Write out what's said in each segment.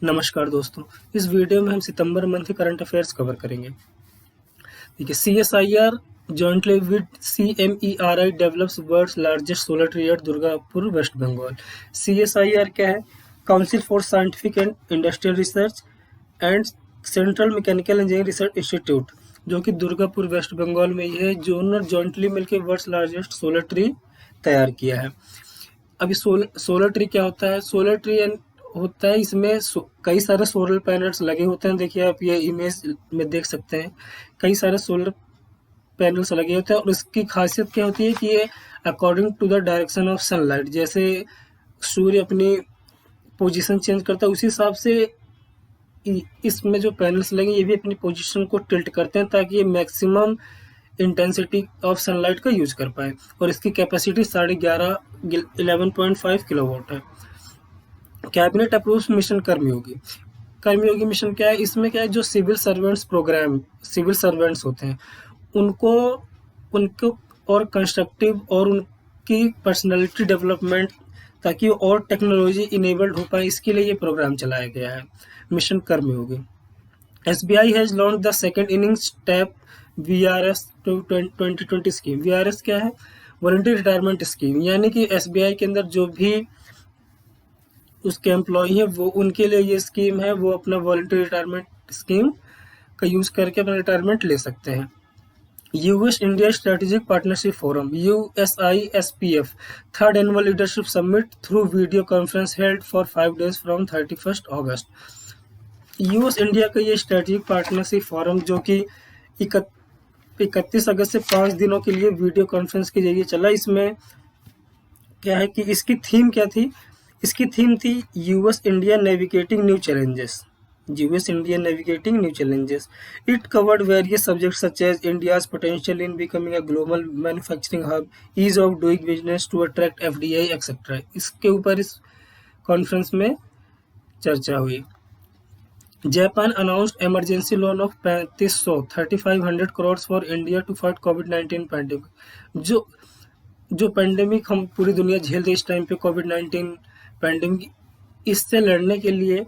नमस्कार दोस्तों, इस वीडियो में हम सितंबर मंथ के करंट अफेयर्स कवर करेंगे। देखिए, CSIR jointly with CMERI develops world's largest solar tree at Durgapur, West Bengal. CSIR क्या है? Council for scientific and industrial research and central mechanical engineering research institute, जो कि दुर्गापुर वेस्ट बंगाल में ही है, जो जॉइंटली मिलकर वर्ल्ड्स लार्जेस्ट सोलर ट्री तैयार किया है। अभी सोलर ट्री क्या होता है? सोलर ट्री होता है, इसमें कई सारे सोलर पैनल्स लगे होते हैं। देखिए, आप ये इमेज में देख सकते हैं, कई सारे सोलर पैनल्स लगे होते हैं और इसकी खासियत क्या होती है कि ये according to the direction of sunlight, जैसे सूर्य अपनी पोजीशन चेंज करता है उसी हिसाब से इसमें जो पैनल्स लगे ये भी अपनी पोजीशन को टिल्ट करते हैं ताकि ये मैक्सिमम इंटेंसिटी ऑफ सनलाइट का यूज कर पाए। और इसकी कैपेसिटी 11.5 किलोवाट है। कैबिनेट अप्रूव्स मिशन कर्मयोगी। कर्मयोगी मिशन क्या है? इसमें क्या है, जो सिविल सर्वेंट्स होते हैं उनको उनको और कंस्ट्रक्टिव और उनकी पर्सनालिटी डेवलपमेंट, ताकि वो और टेक्नोलॉजी इनेबल्ड हो पाए, इसके लिए ये प्रोग्राम चलाया गया है, mission Karmayogi. SBI has launch the second innings tap VRS 2020 scheme. VRS क्या है? वॉलंटरी रिटायरमेंट स्कीम, यानी कि SBI के अंदर जो भी उसके एम्प्लॉई हैं वो उनके लिए ये स्कीम है, वो अपना वॉलंटरी रिटायरमेंट स्कीम का यूज करके अपना रिटायरमेंट ले सकते हैं। US India strategic partnership forum USISPF third annual leadership summit through video conference held for 5 days from 31 August. US India का ये स्ट्रेटेजिक पार्टनरशिप फोरम, जो कि 31 अगस्त से 5 दिनों के लिए वीडियो कॉन्फ्रेंस के जरिए चला। इसमें क्या है कि इसकी थीम क्या थी? इसकी थीम थी US India navigating new challenges. US India navigating new challenges. It covered various subjects such as India's potential in becoming a global manufacturing hub, ease of doing business to attract FDI, etc. इसके ऊपर इस conference में चर्चा हुई। Japan announced emergency loan of 3500 crore for India to fight कोविड-19 pandemic. जो pandemic हम पूरी दुनिया झेल रही इस टाइम पे, कोविड-19 पैंडेमिक, इससे लड़ने के लिए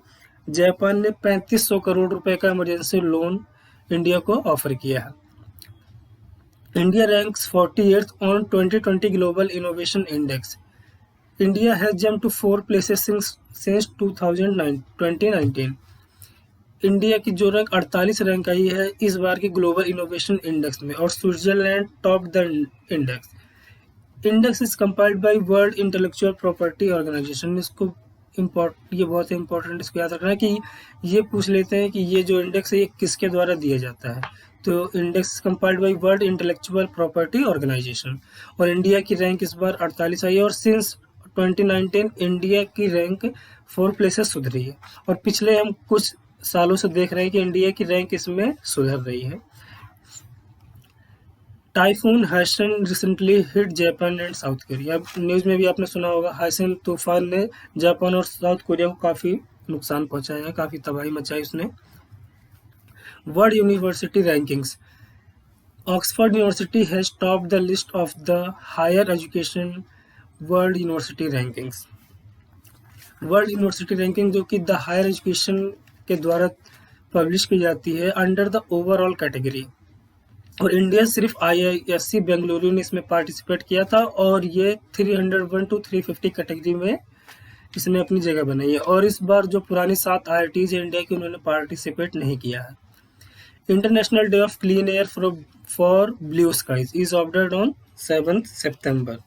जापान ने 3500 करोड़ रुपए का इमरजेंसी लोन इंडिया को ऑफर किया है। India ranks 48th on 2020 global innovation index. India has jump to 4 places since 2019। India की जो रैंक 48 रैंक आई है इस बार के ग्लोबल इनोवेशन इंडेक्स में, और Switzerland top the index. Index is compiled by world intellectual property organisation. ये बहुत important, इसको याद रखना है कि ये पूछ लेते हैं कि ये जो इंडेक्स है ये किसके द्वारा दिया जाता है। तो index compiled by world intellectual property organisation, और इंडिया की रैंक इस बार 48 आई है, और सिंस 2019 इंडिया की रैंक 4 प्लेसेस सुधरी है। और पिछले हम कुछ सालों से देख रहे हैं कि इंडिया की रैंक इसमें सुधर रही है। Typhoon हाइसन recently hit Japan and south Korea. News में भी आपने सुना होगा, हाइसन तूफान ने जापान और साउथ कोरिया को काफ़ी नुकसान पहुंचाया है, काफ़ी तबाही मचाई उसने। World university rankings. Oxford university has top the list of the higher education world university rankings. World university ranking, जो कि द हायर एजुकेशन के द्वारा पब्लिश की जाती है अंडर द ओवरऑल कैटेगरी, और इंडिया सिर्फ IISc बेंगलुरु ने इसमें पार्टिसिपेट किया था, और ये 301 to 350 कैटेगरी में इसने अपनी जगह बनाई है। और इस बार जो पुरानी 7 IITs इंडिया की, उन्होंने पार्टिसिपेट नहीं किया है। International day of clean air for blue skies is observed on 7 सितंबर।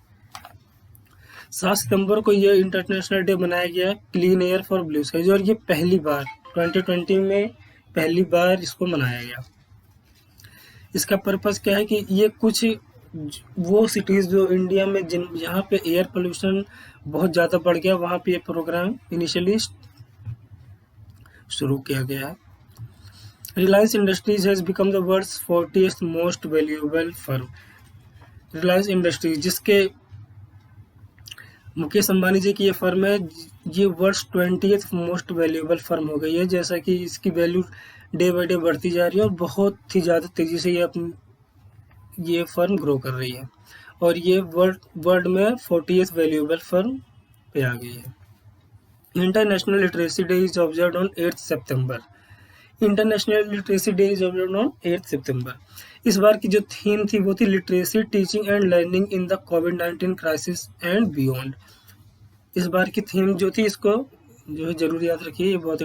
7 सितंबर को ये इंटरनेशनल डे मनाया गया है clean air for blue skies, और ये पहली बार 2020 में पहली बार इसको मनाया गया। इसका पर्पस क्या है कि ये कुछ वो सिटीज़ जो इंडिया में जहाँ पे एयर पोल्यूशन बहुत ज़्यादा बढ़ गया, वहाँ पे ये प्रोग्राम इनिशियली शुरू किया गया है। Reliance Industries has become the world's 40th most valuable firm. Reliance Industries, जिसके मुकेश अंबानी जी की ये फर्म है, ये world's 20th most valuable firm हो गई है, जैसा कि इसकी वैल्यू डे बाई डे बढ़ती जा रही है और बहुत ही ज़्यादा तेज़ी से ये फर्म ग्रो कर रही है, और ये वर्ल्ड में 40th वैल्यूएबल फर्म पे आ गई है। International literacy day is observed on 8 September. International literacy day is observed on 8 सितंबर। इस बार की जो थीम थी वो थी literacy teaching and learning in the covid crisis and beyond. इस बार की थीम जो थी, इसको जो है जरूर याद रखिए, ये बहुत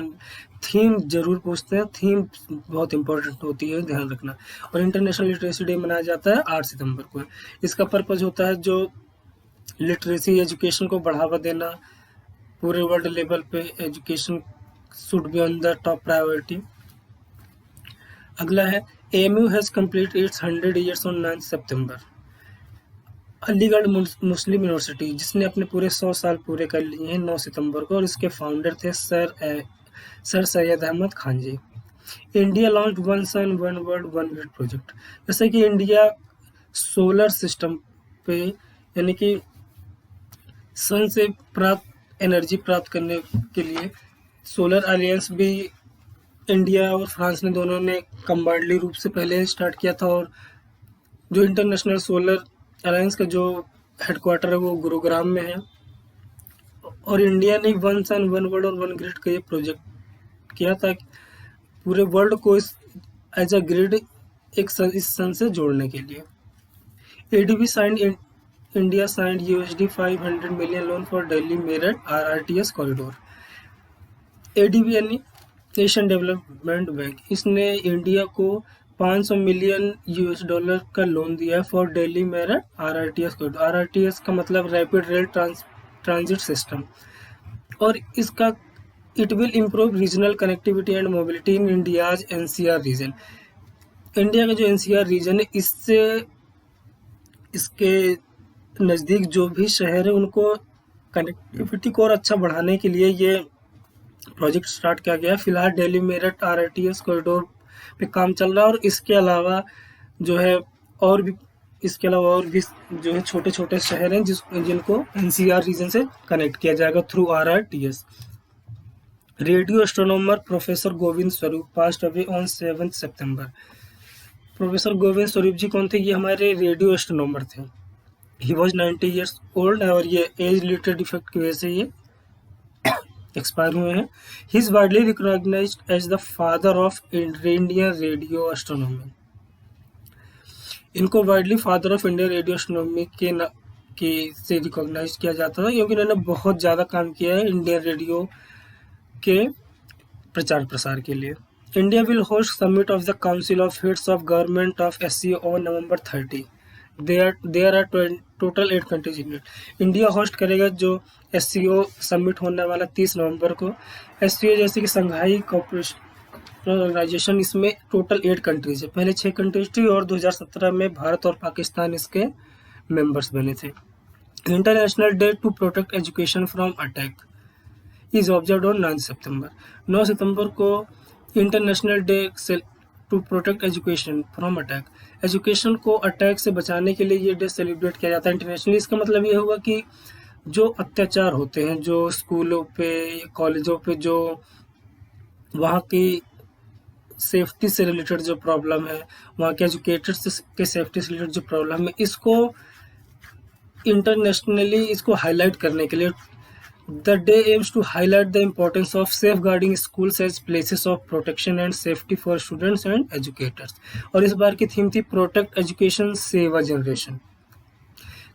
थीम जरूर पूछते हैं, थीम बहुत इंपॉर्टेंट होती है, ध्यान रखना। और इंटरनेशनल लिटरेसी डे मनाया जाता है 8 सितंबर को। इसका पर्पज होता है जो लिटरेसी एजुकेशन को बढ़ावा देना, पूरे वर्ल्ड लेवल पे education should be on the top priority. अगला है AMU has complete it's 100 years on 9 September. Aligarh Muslim university जिसने अपने पूरे 100 साल पूरे कर लिए हैं 9 सितंबर को, और इसके फाउंडर थे sir Syed Ahmed Khan ji. India launch one sun one world one grid project. जैसे कि इंडिया सोलर सिस्टम पे, यानी कि सन से प्राप्त एनर्जी प्राप्त करने के लिए सोलर अलायंस भी इंडिया और फ्रांस ने दोनों ने कंबाइंडली रूप से पहले स्टार्ट किया था। और जो इंटरनेशनल सोलर अलायंस का जो हेडक्वार्टर है वो गुरुग्राम में है। और इंडिया ने वन सन वन वर्ल्ड और वन ग्रिड का ये प्रोजेक्ट किया था पूरे वर्ल्ड को इस एज अ ग्रिड इस सन से जोड़ने के लिए। ADB signed India signed USD 500 million loan for Delhi Meerut RRTS corridor. ADB यानी एशियन डेवलपमेंट बैंक, इसने इंडिया को 500 मिलियन $US का लोन दिया है for Delhi Meerut RRTS corridor. RRTS का मतलब रैपिड रेल ट्रांजिट सिस्टम। और इसका it will improve regional connectivity and mobility in India's NCR region. India का जो NCR रीजन है, इससे इसके नज़दीक जो भी शहर है उनको कनेक्टिविटी को और अच्छा बढ़ाने के लिए ये प्रोजेक्ट स्टार्ट किया गया है। फिलहाल दिल्ली मेरठ RRTS कॉरिडोर पे काम चल रहा है। और इसके अलावा जो है और भी जो है छोटे छोटे शहर हैं जिनको NCR रीजन से कनेक्ट किया जाएगा through RRTS। Radio astronomer professor Govind Swarup passed away on 7 September. Professor Govind Swarup ji कौन थे? ये हमारे रेडियो एस्ट्रोनॉमर थे। ही वॉज 90 ईयर्स ओल्ड और ये एज रिलेटेड डिफेक्ट की वजह से ये एक्सपायर हुए हैं। He is widely recognised as the father of Indian radio astronomy. इनको widely father of Indian radio astronomy के से रिकॉग्नाइज किया जाता था, क्योंकि इन्होंने बहुत ज़्यादा काम किया है इंडियन रेडियो के प्रचार प्रसार के लिए। India will host summit of the council of heads of government of SCO on November 30। There are total 8 countries in it. India host करेगा जो SCO समिट होने वाला 30 नवंबर को। SCO जैसे कि संघाई कोऑपरेशन ऑर्गेनाइजेशन, इसमें टोटल 8 कंट्रीज है। पहले 6 कंट्रीज थी और 2017 में भारत और पाकिस्तान इसके मेंबर्स बने थे। International day to protect education from attack is observed on 9 सितंबर। 9 सितंबर को international day to protect education from attack, education को अटैक से बचाने के लिए ये डे सेलिब्रेट किया जाता है इंटरनेशनली। इसका मतलब ये हुआ कि जो अत्याचार होते हैं, जो स्कूलों पे कॉलेजों पे, जो वहाँ की सेफ्टी से रिलेटेड जो प्रॉब्लम है, वहाँ के एजुकेटर्स के सेफ्टी से रिलेटेड जो प्रॉब्लम है, इसको इंटरनेशनली इसको हाईलाइट करने के लिए The day aims to highlight the importance of safeguarding schools as places of protection and safety for students and educators। और इस बार की थीम थी protect education save a generation.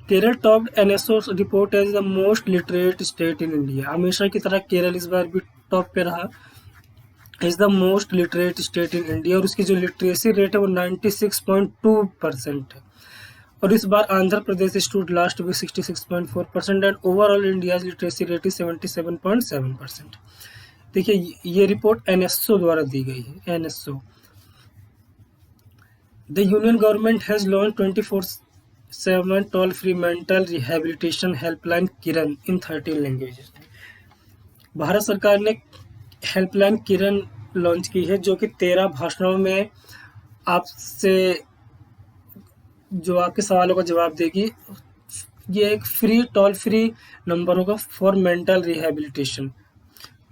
Kerala topped NSO report as the most literate state in India. हमेशा की तरह केरल इस बार भी टॉप पे रहा is the most literate state in India. और उसकी जो लिटरेसी रेट है वो 96.2% है। और इस बार Andhra Pradesh stood last with 66.4% and overall India literacy rate is 77.7%। देखिए ये रिपोर्ट NSO द्वारा दी गई है। NSO the union government has launch 24/7 toll free mental rehabilitation helpline Kiran in 13 languages. Bharat सरकार ने हेल्पलाइन किरण लॉन्च की है, जो कि 13 भाषाओं में आपसे जो आपके सवालों का जवाब देगी। ये एक टोल फ्री नंबर होगा फॉर मेंटल रिहेबिलिटेशन।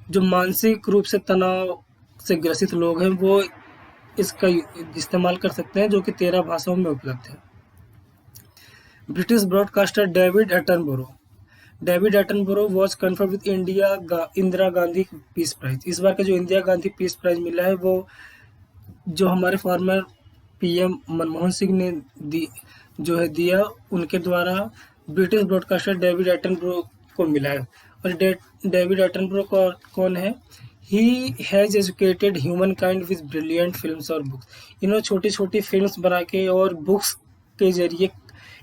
जो मानसिक रूप से तनाव से ग्रसित लोग हैं वो इसका इस्तेमाल कर सकते हैं, जो कि 13 भाषाओं में उपलब्ध है। British broadcaster David Attenborough David Attenborough was conferred with Indira Gandhi peace prize. इस बार का जो इंदिरा गांधी पीस प्राइज मिला है वो जो हमारे फॉर्मर पीएम मनमोहन सिंह ने दिया, उनके द्वारा ब्रिटिश ब्रॉडकास्टर डेविड एटनबरो को मिला है। और डेविड एटनबरो कौन है? He has educated human kind with brilliant films और बुक्स। इन्होंने छोटी छोटी फिल्म्स बना के और बुक्स के जरिए,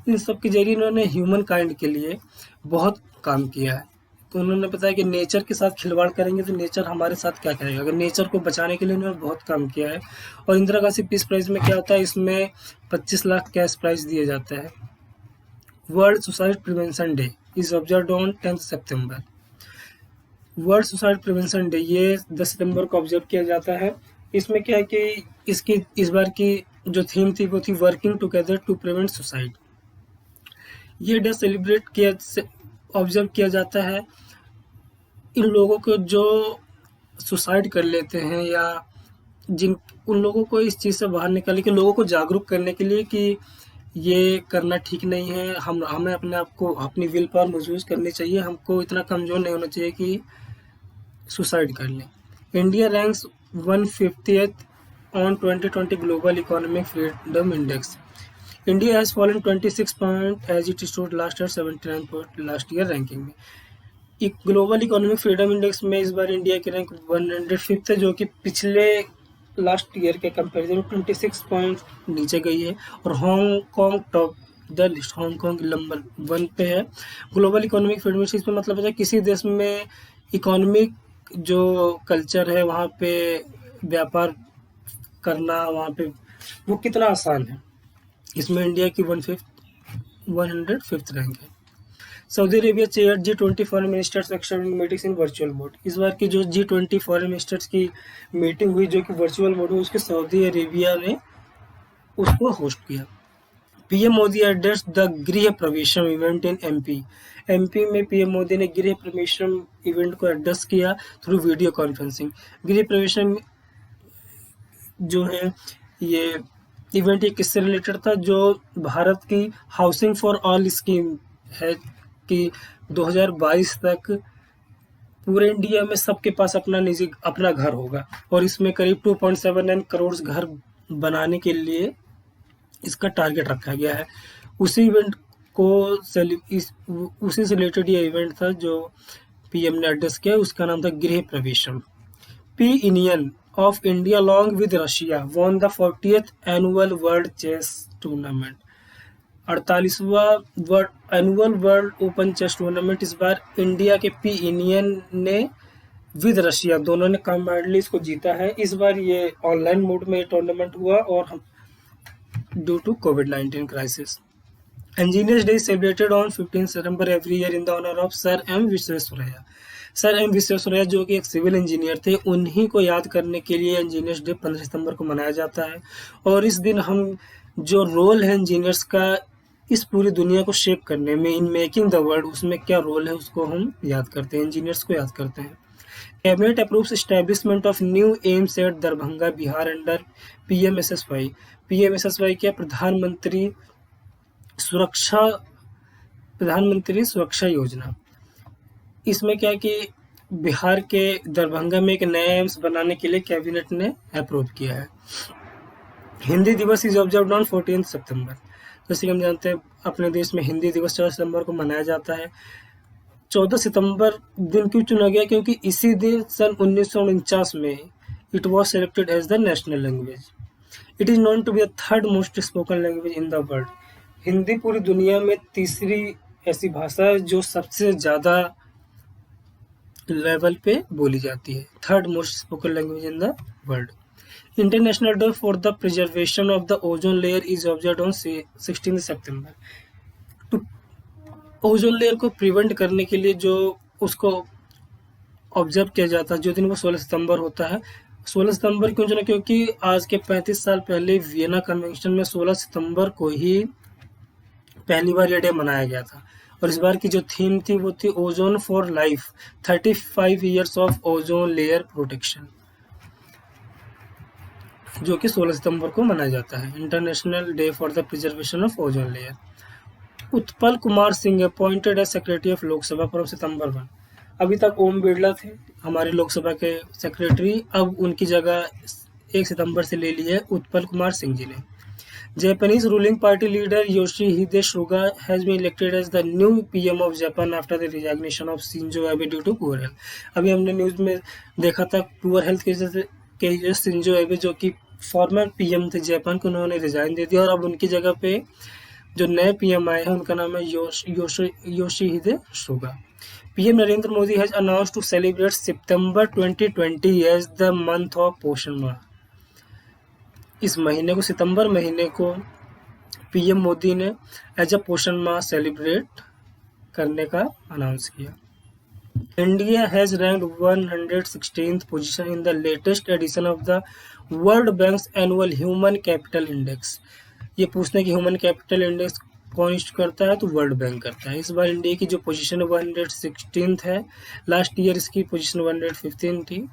इन सब के जरिए इन्होंने ह्यूमन काइंड के लिए बहुत काम किया है। तो उन्होंने बताया कि नेचर के साथ खिलवाड़ करेंगे तो नेचर हमारे साथ क्या करेगा। अगर नेचर को बचाने के लिए उन्होंने बहुत काम किया है। और इंदिरा गांधी पीस प्राइज में क्या होता है, इसमें 25 लाख कैश प्राइज दिए जाते हैं। World suicide prevention day is observed on 10 September. World suicide prevention day ये 10 सितंबर को ऑब्जर्व किया जाता है। इसमें क्या है कि इस बार की जो थीम थी वो थी working together to prevent suicide. ये डे ऑब्जर्व किया जाता है इन लोगों को जो सुसाइड कर लेते हैं, या उन लोगों को इस चीज़ से बाहर निकालने के, लोगों को जागरूक करने के लिए कि ये करना ठीक नहीं है। हमें अपने आप को, अपनी विल पावर महसूस करनी चाहिए। हमको इतना कमज़ोर नहीं होना चाहिए कि सुसाइड कर लें। India ranks 150th on 2020 global economic freedom index. India has fallen 26 point as it stood last year 79 point last year ranking में। एक ग्लोबल इकोनॉमिक फ्रीडम इंडेक्स में इस बार इंडिया की रैंक 105th है, जो कि पिछले लास्ट ईयर के कंपैरिजन में 26 पॉइंट नीचे गई है। और Hong Kong top the list, Hong Kong number 1 पे है। ग्लोबल इकोनॉमिक फ्रीडम इंडेक्स में मतलब है किसी देश में इकोनॉमिक जो कल्चर है वहाँ पे व्यापार करना, वहाँ पे वो कितना आसान है। इसमें इंडिया की 105th रैंक है। Saudi Arabia chair G20 foreign ministers extending meetings in virtual mode. इस बार की जो G20 फॉरेन मिनिस्टर्स की मीटिंग हुई जो कि वर्चुअल मोड में, उसके सऊदी अरेबिया ने उसको होस्ट किया। पीएम मोदी एड्रेस द गृह प्रवेशम इवेंट इन एमपी में पीएम मोदी ने गृह प्रवेशम इवेंट को एड्रेस किया थ्रू वीडियो कॉन्फ्रेंसिंग। गृह प्रवेशम जो है ये इवेंट एक किससे रिलेटेड था, जो भारत की हाउसिंग फॉर ऑल स्कीम है कि 2022 तक पूरे इंडिया में सबके पास अपना घर होगा। और इसमें करीब 2.79 करोड़ घर बनाने के लिए इसका टारगेट रखा गया है। उसी इवेंट को उसी से रिलेटेड ये इवेंट था जो पीएम ने एड्रेस किया, उसका नाम था Griha Pravesham. P Indian of India along with Russia won the 40th annual world chess tournament. 48वां annual world open chess tournament इस बार इंडिया के पी इंडियन ने विद रशिया दोनों ने कम्बाइंडली इसको जीता है। इस बार ये ऑनलाइन मोड में टूर्नामेंट हुआ और ड्यू टू कोविड-19 crisis. Engineers day celebrated on 15 सितंबर every year in the honour of sir M Visvesvaraya. Sir M Visvesvaraya जो कि एक सिविल इंजीनियर थे, उन्हीं को याद करने के लिए इंजीनियर्स डे 15 सितंबर को मनाया जाता है। और इस दिन हम जो रोल है इंजीनियर्स का इस पूरी दुनिया को शेप करने में, इन मेकिंग द वर्ल्ड, उसमें क्या रोल है उसको हम याद करते हैं, इंजीनियर्स को याद करते हैं। Cabinet approves establishment of new aims at Darbhanga Bihar under PMSSY. PMSSY क्या? प्रधानमंत्री सुरक्षा योजना। इसमें क्या कि बिहार के दरभंगा में एक नया एम्स बनाने के लिए कैबिनेट ने अप्रूव किया है। हिंदी दिवस इज ऑब्जर्व्ड ऑन 14 सितंबर। जैसे कि हम जानते हैं अपने देश में हिंदी दिवस 14 सितंबर को मनाया जाता है। 14 सितंबर दिन क्यों चुना गया? क्योंकि इसी दिन सन 1949 में it was selected as the national language. It is known to be the third most spoken language in the world. Hindi पूरी दुनिया में तीसरी ऐसी भाषा है जो सबसे ज़्यादा लेवल पे बोली जाती है। Third most spoken language in the world. International day for the preservation of the ozone layer is observed on 16 सितंबर। तो ओजोन लेयर को प्रिवेंट करने के लिए जो उसको ऑब्जर्व किया जाता है जो दिन वो 16 सितंबर होता है। 16 सितंबर क्यों चुना? क्योंकि आज के 35 साल पहले वियना कन्वेंशन में 16 सितंबर को ही पहली बार ये डे मनाया गया था। और इस बार की जो थीम थी वो थी ozone for life, 35 years of ozone layer protection, जो कि 16 सितंबर को मनाया जाता है। International day for the preservation of ozone layer. Utpal Kumar Singh appointed as secretary of Lok Sabha from सितंबर 1। अभी तक ओम बिरला थे हमारे लोकसभा के सेक्रेटरी, अब उनकी जगह 1 सितंबर से ले ली है उत्पल कुमार सिंह जी ने। Japanese ruling party leader Yoshihide Suga has been elected as the new PM of Japan after the resignation of Shinzo Abe due to poor health। अभी हमने न्यूज़ में देखा था पुअर हेल्थ की वजह से शिंजो एबे जो कि फॉर्मर पीएम थे जापान को, उन्होंने रिजाइन दे दिया और अब उनकी जगह पे जो नए पीएम आए हैं उनका नाम है Yoshihide Suga. PM Narendra Modi has announced to celebrate सितंबर 2020 as the month of Poshan Maah. इस महीने को, सितंबर महीने को पीएम मोदी ने एज अ पोषण माह सेलिब्रेट करने का अनाउंस किया। India has ranked 116th position in the latest edition of the world banks annual human capital index. ये पूछते हैं कि ह्यूमन कैपिटल इंडेक्स कौन इश्यू करता है, तो वर्ल्ड बैंक करता है। इस बार इंडिया की जो पोजीशन है 116th है, लास्ट ईयर इसकी पोजीशन 115 थी।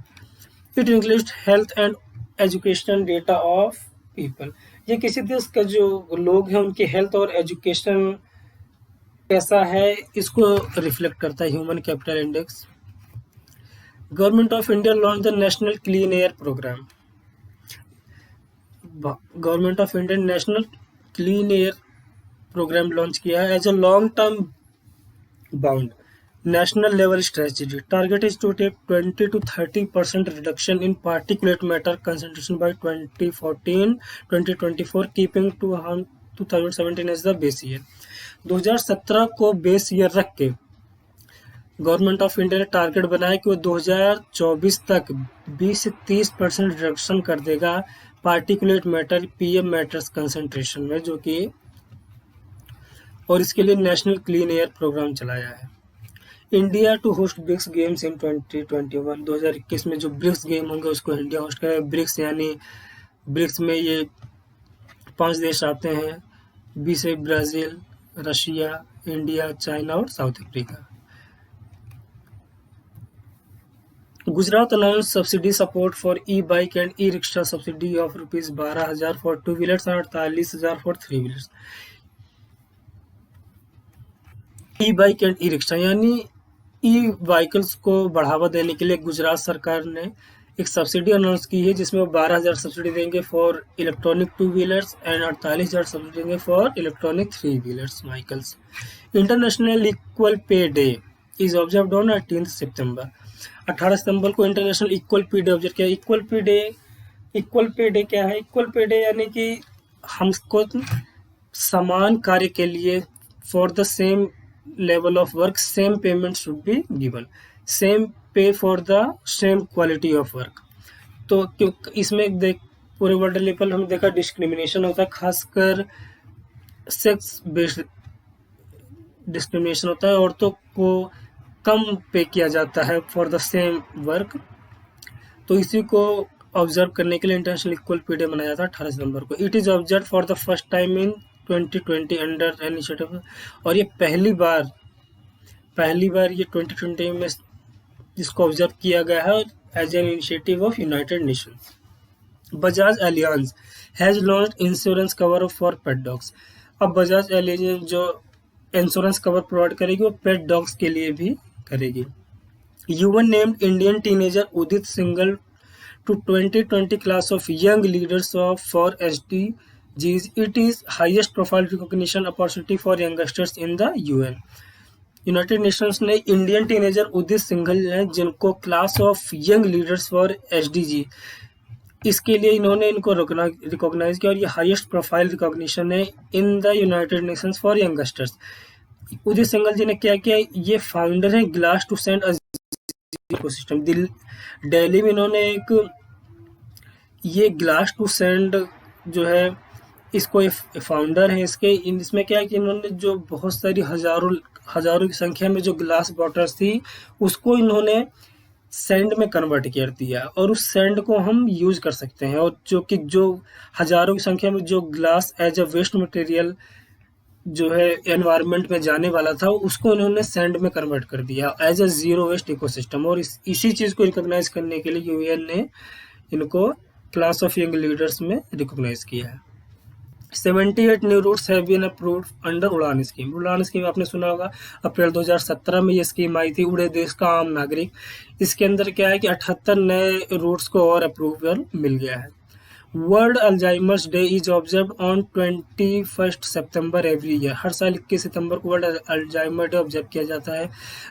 It includes health and education data of people. ये किसी देश का जो लोग हैं उनकी हेल्थ और एजुकेशन कैसा है इसको रिफ्लेक्ट करता है human capital index. Government of India launch the national clean air programme. Government of India national clean air programme launch किया है as a long term bound national level strategy. Target is to take 20 to 30% reduction in particulate matter concentration by 2014-2024, keeping to 2017 as the base year। 2017 को base year रख के government of India ने target बनाया कि वो 2024 तक 20 से 30% reduction कर देगा particulate matter PM matters concentration में, जो कि और इसके लिए नेशनल क्लीन एयर प्रोग्राम चलाया है। India to host BRICS games in 2021। 2021 में जो ब्रिक्स गेम होंगे उसको इंडिया होस्ट करेगा। ब्रिक्स यानी ब्रिक्स में ये 5 देश आते हैं, बी से ब्राज़ील, रशिया, इंडिया, चाइना और South Africa. Gujarat announce subsidy support for e bike and e rickshaw subsidy of ₹12,000 for 2 wheelers और 48,000 for 3 wheelers. E bike and e rickshaw यानी ई व्हीकल्स को बढ़ावा देने के लिए गुजरात सरकार ने एक सब्सिडी अनाउंस की है, जिसमें वो 12,000 सब्सिडी देंगे for electronic 2 wheelers and 48,000 subsidy देंगे for electronic 3 wheelers vehicles. International equal pay day is observed on 18 September. 18 सितंबर को international equal pay day observe किया। इक्वल पे डे क्या है? इक्वल पे डे यानी कि हमको समान कार्य के लिए for the same level of work same payment should be given, same pay for the same quality of work। तो क्यों इसमें देख पूरे वर्ल्ड लेवल हम देखा डिस्क्रिमिनेशन होता है, खासकर सेक्स बेस्ड डिस्क्रिमिनेशन होता है। औरतों को कम पे किया जाता है फॉर द सेम वर्क, तो इसी को ऑब्जर्व करने के लिए इंटरनेशनल इक्वल पे डे मनाया जाता है 18 सितंबर को। It is observe for the first time in 2020 under initiative, और ये पहली बार ये 2020 में इसको ऑब्जर्व किया गया है as an initiative of United Nations. Bajaj Allianz has launched insurance cover for pet dogs. अब बजाज एलियांस जो इंश्योरेंस कवर प्रोवाइड करेगी वो पेट डॉग्स के लिए भी करेगी। UN named Indian teenager Udit Singhal to 2020 class of young leaders for SDGs. It is highest profile recognition opportunity for youngsters in the UN। United Nations ने Indian teenager Udit Singhal है जिनको class of young leaders for SDG, इसके लिए इन्होंने इनको recognise किया और ये हाईएस्ट प्रोफाइल रिकॉग्निशन है in the United Nations for youngsters. Udit Singhal ji ने क्या किया? ये फाउंडर है glass to sand ecosystem. Delhi में इन्होंने एक ये ग्लास टू सेंड जो है इसको फाउंडर है इसमें क्या है कि इन्होंने जो बहुत सारी हजारों की संख्या में जो ग्लास बॉटल्स थी उसको इन्होंने सैंड में कन्वर्ट कर दिया और उस सैंड को हम यूज कर सकते हैं, और जो हजारों की संख्या में जो glass as a waste material जो है एनवायरनमेंट में जाने वाला था उसको इन्होंने सैंड में कन्वर्ट कर दिया as a zero waste ecosystem. और इसी चीज़ को रिकॉग्नाइज करने के लिए यूएन ने इनको क्लास ऑफ यंग लीडर्स में रिकॉग्नाइज किया है। 78 new routes have been approved under Udan scheme. Udan scheme आपने सुना होगा, अप्रैल 2017 में ये स्कीम आई थी, उड़े देश का आम नागरिक। इसके अंदर क्या है कि 78 नए रूट्स को और अप्रूवल मिल गया है। World Alzheimer's day is observe on 21 September every year. हर साल 21 सितंबर को वर्ल्ड अल्जाइमर डे ऑब्जर्व किया जाता है।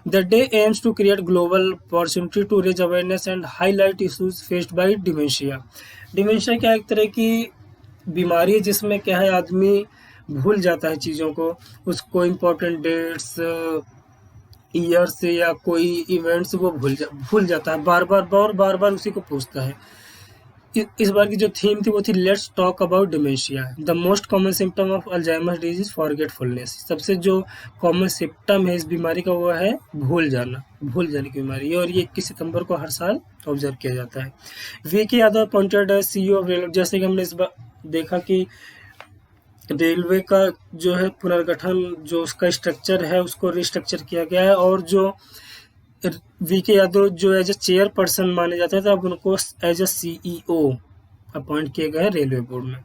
The day aims to create global opportunity to raise awareness and highlight issues faced by dementia. Dementia क्या, एक तरह की बीमारी है जिसमें क्या है आदमी भूल जाता है चीज़ों को, उसको इम्पोर्टेंट डेट्स, ईयर्स या कोई इवेंट्स वो भूल जाता है, बार बार उसी को पूछता है। इस बार की जो थीम थी वो थी let's talk about dementia. The most common symptom of Alzheimer's disease is forgetfulness. सबसे जो कॉमन सिम्टम है इस बीमारी का वो है भूल जाने की बीमारी है, और ये 21 सितंबर को हर साल ऑब्जर्व किया जाता है। V K Yadav appointed as CEO of railway. जैसे कि हमने इस बार देखा कि रेलवे का जो है पुनर्गठन, जो उसका स्ट्रक्चर है उसको रिस्ट्रक्चर किया गया है, और जो वीके यादव जो एज ए चेयरपर्सन माने जाते थे अब उनको एज ए सीईओ अपॉइंट किए गए रेलवे बोर्ड में।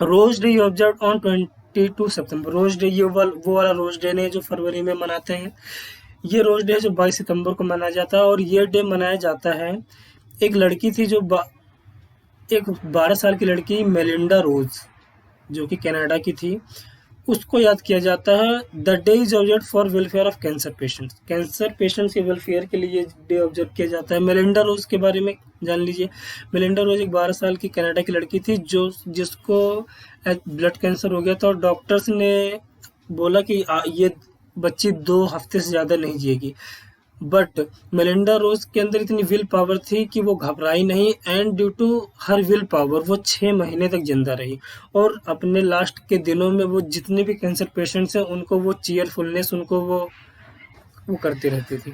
रोज डे ऑब्जर्व ऑन 22 सितंबर। रोज डे ये वो वाला रोज डे नहीं जो फरवरी में मनाते हैं, ये रोज डे जो 22 सितंबर को मनाया जाता है। और ये डे मनाया जाता है, एक लड़की थी जो एक 12 साल की लड़की मेलिंडा रोज जो कि कनाडा की थी, उसको याद किया जाता है। The day is observe for welfare of cancer patients. Cancer patients के वेलफेयर के लिए डे ऑब्जर्व किया जाता है। मेलिंडा रोज के बारे में जान लीजिए। मेलिंडा रोज एक 12 साल की कनाडा की लड़की थी जिसको ब्लड कैंसर हो गया था, और डॉक्टर्स ने बोला कि ये बच्ची 2 हफ्ते से ज़्यादा नहीं जिएगी। बट मेलिंडा रोज के अंदर इतनी विल पावर थी कि वो घबराई नहीं, and due to her will power वो 6 महीने तक जिंदा रही, और अपने लास्ट के दिनों में वो जितने भी कैंसर पेशेंट्स हैं उनको वो चीयरफुलनेस, उनको वो करती रहती थी।